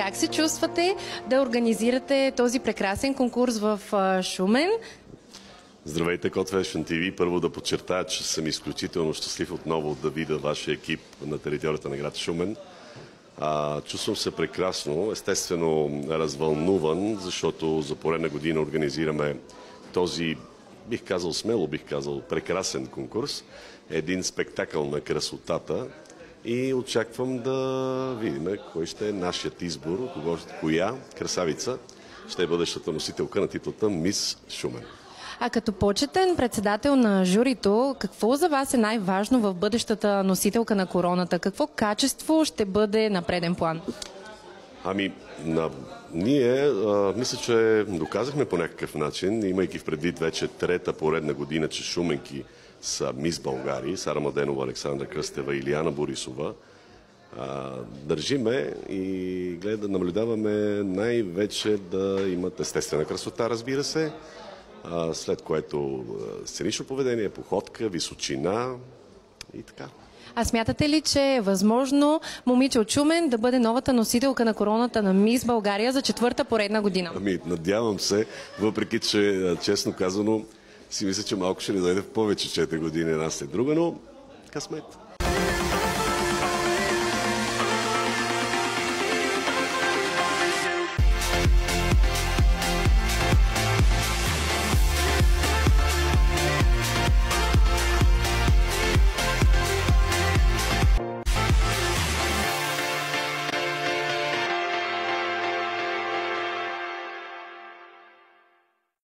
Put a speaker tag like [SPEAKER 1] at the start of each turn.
[SPEAKER 1] Как се чувствате да организирате този прекрасен конкурс в Шумен?
[SPEAKER 2] Здравейте, Код Fashion TV. Първо да подчертая, че съм изключително щастлив отново да видя вашия екип на територията на град Шумен. Чувствам се прекрасно, естествено развълнуван, защото за поредна година организираме този, смело бих казал, прекрасен конкурс. Един спектакъл на красотата и очаквам да видим кой ще е нашият избор, коя красавица ще е бъдещата носителка на титлата Мис Шумен.
[SPEAKER 1] А като почетен председател на журито, какво за вас е най-важно в бъдещата носителка на короната? Какво качество ще бъде на преден план?
[SPEAKER 2] Ние мисля, че доказахме по някакъв начин, имайки в предвид вече трета поредна година, че шуменки са Мис България, Сара Младенова, Александра Кръстева и Илияна Борисова. Държиме и наблюдаваме най-вече да имат естествена красота, разбира се, след което сценично поведение, походка, височина и така.
[SPEAKER 1] А смятате ли, че е възможно момиче от Шумен да бъде новата носителка на короната на Мис България за четвърта поредна година?
[SPEAKER 2] Надявам се, въпреки че, честно казано, си мисля, че малко ще ни дойде в повече 4 години една след друга, но късмет.